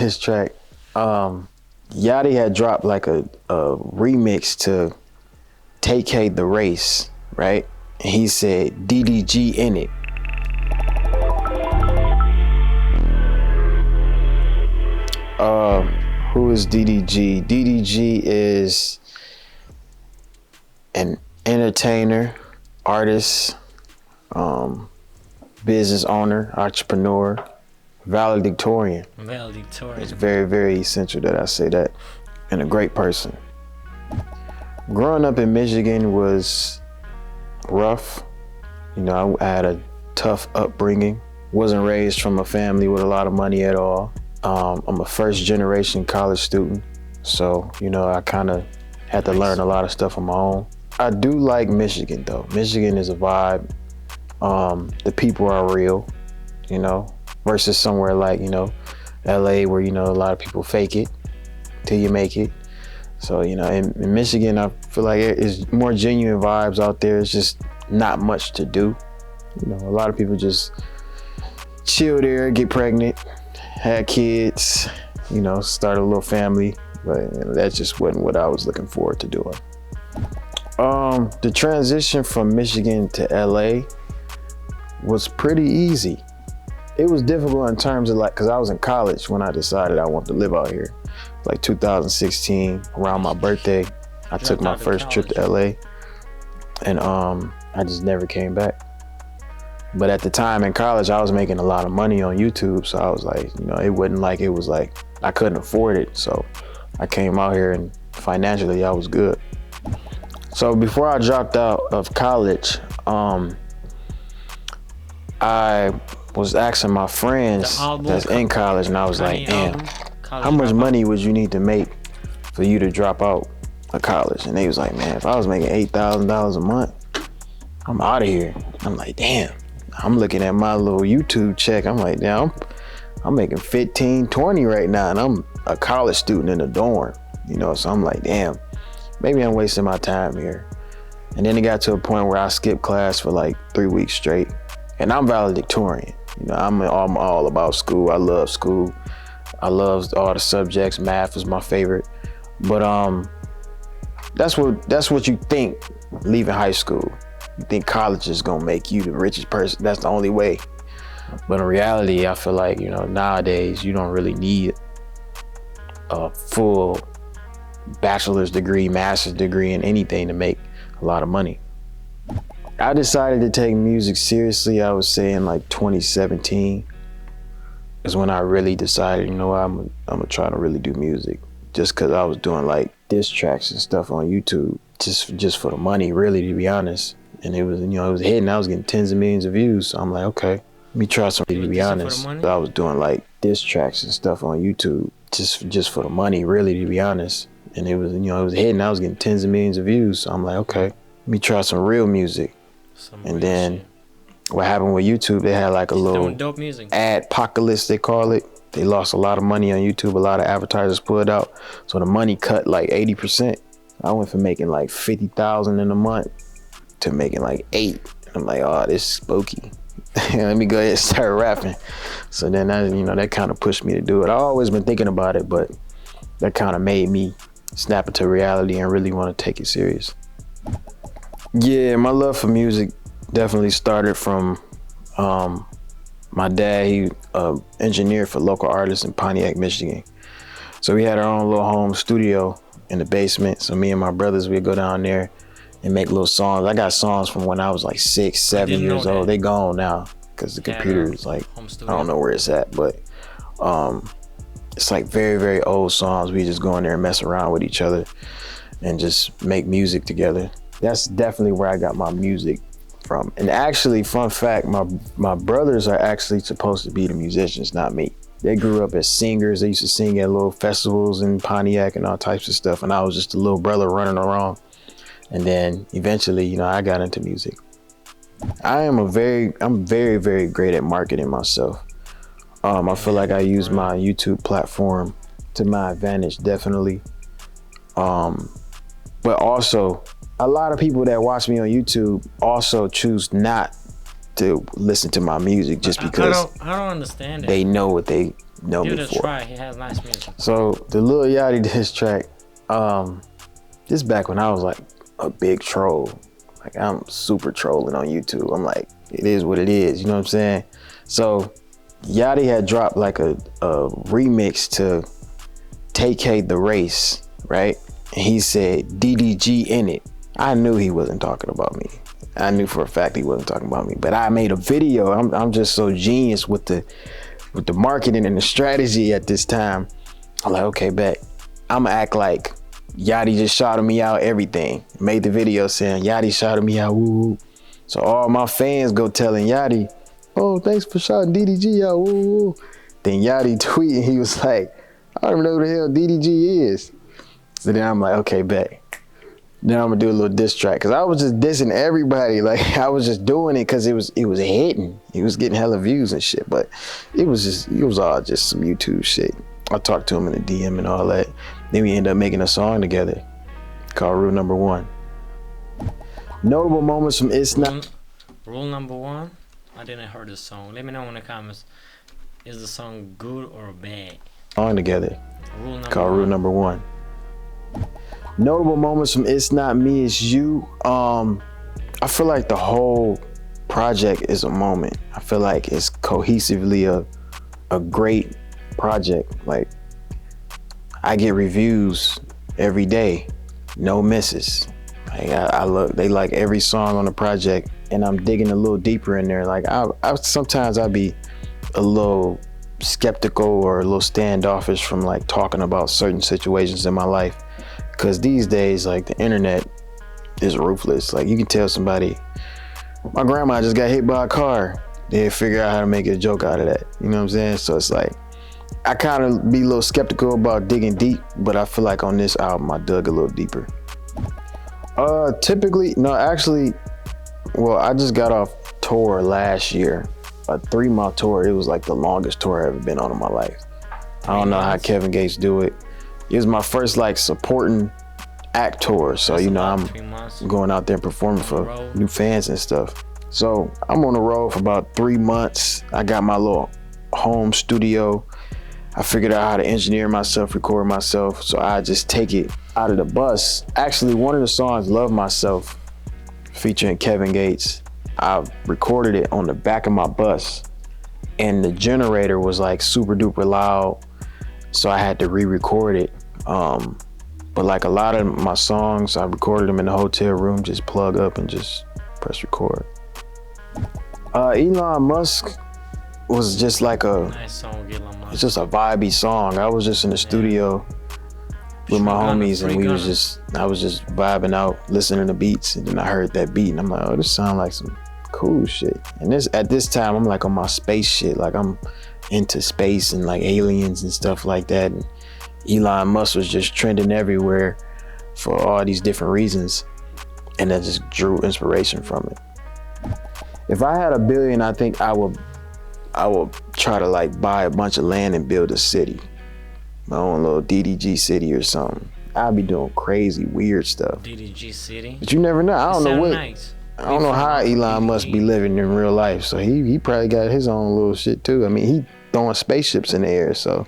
diss track. Yachty had dropped like a remix to Take Hate the Race, right? And he said DDG in it. Who is DDG? DDG is an entertainer, artist, business owner, entrepreneur, valedictorian. Valedictorian. It's very, very essential that I say that. And a great person. Growing up in Michigan was rough. You know, I had a tough upbringing. Wasn't raised from a family with a lot of money at all. I'm a first generation college student. So, you know, I kind of had to learn a lot of stuff on my own. I do like Michigan though. Michigan is a vibe. The people are real, you know, versus somewhere like, you know, LA where, you know, a lot of people fake it till you make it. So, you know, in Michigan, I feel like it's more genuine vibes out there. It's just not much to do. You know, a lot of people just chill there, get pregnant, have kids, you know, start a little family. But you know, that just wasn't what I was looking forward to doing. The transition from Michigan to LA was pretty easy. It was difficult in terms of like, cause I was in college when I decided I wanted to live out here. Like 2016, around my birthday, I took my first trip to LA and I just never came back. But at the time in college, I was making a lot of money on YouTube. So I was like, you know, it wasn't like, it was like, I couldn't afford it. So I came out here and financially I was good. So before I dropped out of college, I was asking my friends that's in college and I was like, damn, how much money would you need to make for you to drop out of college? And they was like, man, if I was making $8,000 a month, I'm out of here. I'm like, damn. I'm looking at my little YouTube check. I'm like, damn, I'm making 15, 20 right now, and I'm a college student in a dorm, you know? So I'm like, damn, maybe I'm wasting my time here. And then it got to a point where I skipped class for like 3 weeks straight. And I'm valedictorian. You know, I'm all about school. I love school. I love all the subjects. Math is my favorite. But that's what you think leaving high school. You think college is gonna make you the richest person. That's the only way. But in reality, I feel like, you know, nowadays you don't really need a full bachelor's degree, master's degree in anything to make a lot of money. I decided to take music seriously, I would say in like 2017 is when I really decided, you know what, I'm gonna try to really do music. Just cause I was doing like diss tracks and stuff on YouTube, just for the money, really, to be honest. And it was, you know, it was hitting, I was getting tens of millions of views. So I'm like, okay, let me try something, to be honest. I was doing like diss tracks and stuff on YouTube, just for the money, really, to be honest. And it was, you know, it was hitting, I was getting tens of millions of views. So I'm like, okay, let me try some real music. And then what happened with YouTube, they had like a little dope music. Adpocalypse, they call it. They lost a lot of money on YouTube. A lot of advertisers pulled out. So the money cut like 80%. I went from making like 50,000 in a month to making like 8. I'm like, oh, this is spooky. Let me go ahead and start rapping. So then that, you know, that kind of pushed me to do it. I've always been thinking about it, but that kind of made me snap into reality and really want to take it serious. Yeah, my love for music definitely started from my dad. He engineered for local artists in Pontiac, Michigan. So we had our own little home studio in the basement. So me and my brothers, we'd go down there and make little songs. I got songs from when I was like 6, 7 years old. They gone now because the computer is like, I don't know where it's at, but it's like very, very old songs. We just go in there and mess around with each other and just make music together. That's definitely where I got my music from. And actually, fun fact, my brothers are actually supposed to be the musicians, not me. They grew up as singers. They used to sing at little festivals in Pontiac and all types of stuff. And I was just a little brother running around. And then eventually, you know, I got into music. I'm very, very great at marketing myself. I feel like I use my YouTube platform to my advantage, definitely. But also, a lot of people that watch me on YouTube also choose not to listen to my music just because I don't understand it. They know what they know me for. Give it a try. He has nice music. So the Lil Yachty diss track, this back when I was like a big troll. Like I'm super trolling on YouTube. I'm like, it is what it is. You know what I'm saying? So Yachty had dropped like a remix to Take the Race, right? And he said DDG in it. I knew he wasn't talking about me. I knew for a fact he wasn't talking about me. But I made a video. I'm just so genius with the marketing and the strategy at this time. I'm like, okay, bet. I'ma act like Yachty just shouted me out everything. Made the video saying Yachty shouted me out, woo woo. So all my fans go telling Yachty, oh, thanks for shouting DDG out, woo woo. Then Yachty tweeting, he was like, I don't even know who the hell DDG is. So then I'm like, okay, bet. Then I'm gonna do a little diss track. Cause I was just dissing everybody. Like I was just doing it because it was hitting. He was getting hella views and shit. But it was all just some YouTube shit. I talked to him in the DM and all that. Then we ended up making a song together called Rule Number 1. Notable moments from It's Not. Rule Number 1? I didn't hear this song. Let me know in the comments. Is the song good or bad? Song together called Rule Number 1. Notable moments from It's Not Me, It's You. I feel like the whole project is a moment. I feel like it's cohesively a great project. Like I get reviews every day, no misses. Like they like every song on the project, and I'm digging a little deeper in there. Like I sometimes I'd be a little skeptical or a little standoffish from like talking about certain situations in my life. Because these days, like the internet is ruthless. Like you can tell somebody, my grandma just got hit by a car. They'll figure out how to make a joke out of that. You know what I'm saying? So it's like, I kind of be a little skeptical about digging deep, but I feel like on this album, I dug a little deeper. Typically, no, actually, well, I just got off tour last year, a 3-month tour. It was like the longest tour I've ever been on in my life. I don't know how Kevin Gates do it. It was my first like supporting act tour. So, you know, I'm going out there and performing for new fans and stuff. So I'm on the road for about 3 months. I got my little home studio. I figured out how to engineer myself, record myself. So I just take it out of the bus. Actually, one of the songs, Love Myself, featuring Kevin Gates, I recorded it on the back of my bus, and the generator was like super duper loud. So I had to re-record it. But like a lot of my songs, I recorded them in the hotel room, just plug up and just press record. Elon Musk was just like nice song, Elon Musk. It's just a vibey song. I was just in the studio with my homies, and I was just vibing out, listening to beats, and then I heard that beat, and I'm like, oh, this sounds like some cool shit. And at this time, I'm like on my space shit. Like I'm into space and like aliens and stuff like that. And Elon Musk was just trending everywhere for all these different reasons, and I just drew inspiration from it. If I had $1 billion, I think I would try to like buy a bunch of land and build a city, my own little DDG city or something. I'd be doing crazy, weird stuff. DDG city? But you never know. I don't know what. Nice. I don't know how Elon must be living in real life. So he probably got his own little shit too. I mean, he throwing spaceships in the air. So,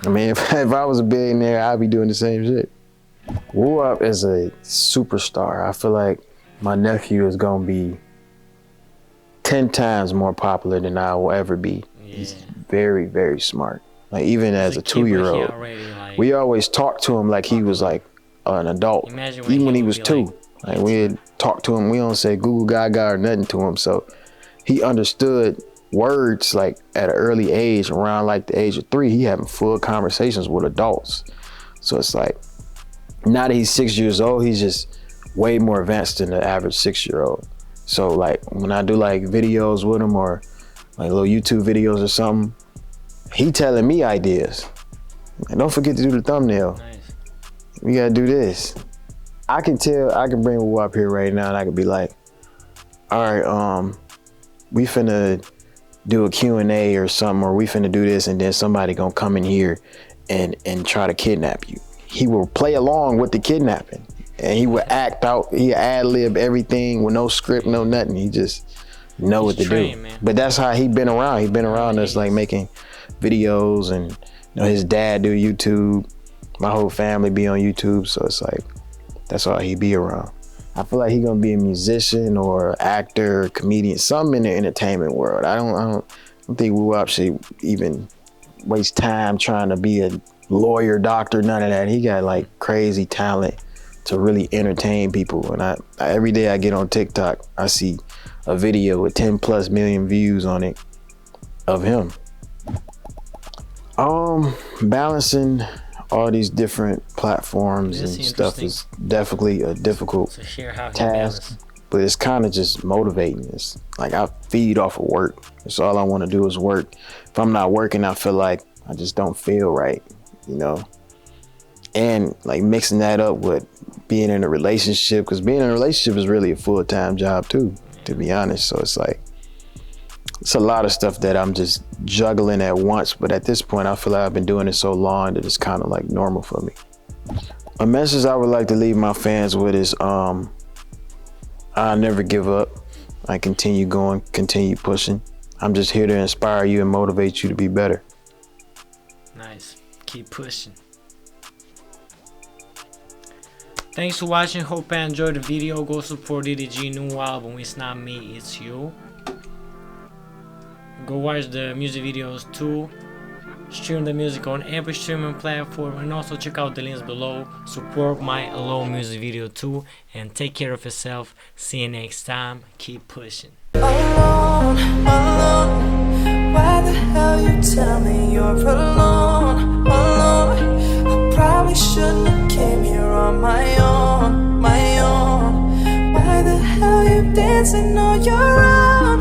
I mean, if I was a billionaire, I'd be doing the same shit. Woo Up is a superstar. I feel like my nephew is gonna be 10 times more popular than I will ever be. Yeah. He's very, very smart. Like even as a 2-year-old, we always talked to him like he was like an adult. Even when he was 2. Like we'd talk to him, we don't say Google Gaga or nothing to him. So he understood words like at an early age, around like the age of 3, he having full conversations with adults. So it's like, now that he's 6 years old, he's just way more advanced than the average 6-year-old. So like when I do like videos with him or like little YouTube videos or something, he telling me ideas. And don't forget to do the thumbnail. Nice. We gotta do this. I can bring Woo up here right now and I could be like, all right, we finna do a Q&A or something, or we finna do this, and then somebody gonna come in here and try to kidnap you. He will play along with the kidnapping, and he would act out, he ad-lib everything with no script, no nothing. He just know what to do. Man. But that's how he been around. He been around us, like making videos, and you know, his dad do YouTube. My whole family be on YouTube, so it's like that's all he be around. I feel like he gonna be a musician or actor, comedian, something in the entertainment world. I don't think we'll actually even waste time trying to be a lawyer, doctor, none of that. He got like crazy talent to really entertain people. And I every day I get on TikTok, I see a video with 10+ million views on it of him. Balancing all these different platforms and stuff is definitely a difficult task, but it's kind of just motivating. It's like I feed off of work. That's all I want to do is work. If I'm not working, I feel like I just don't feel right, you know? And like mixing that up with being in a relationship, because being in a relationship is really a full-time job too, to be honest. So it's like, it's a lot of stuff that I'm just juggling at once. But at this point, I feel like I've been doing it so long that it's kind of like normal for me. A message I would like to leave my fans with is, I never give up. I continue going, continue pushing. I'm just here to inspire you and motivate you to be better. Nice. Keep pushing. Thanks for watching. Hope I enjoyed the video. Go support DDG new album. It's not me, it's you. Go watch the music videos too. Stream the music on every streaming platform, and also check out the links below. Support my alone music video too, and take care of yourself. See you next time. Keep pushing. Alone, alone. Why the hell you tell me you're alone, alone? I probably shouldn't have came here on my own, my own. Why the hell you dancing on your own?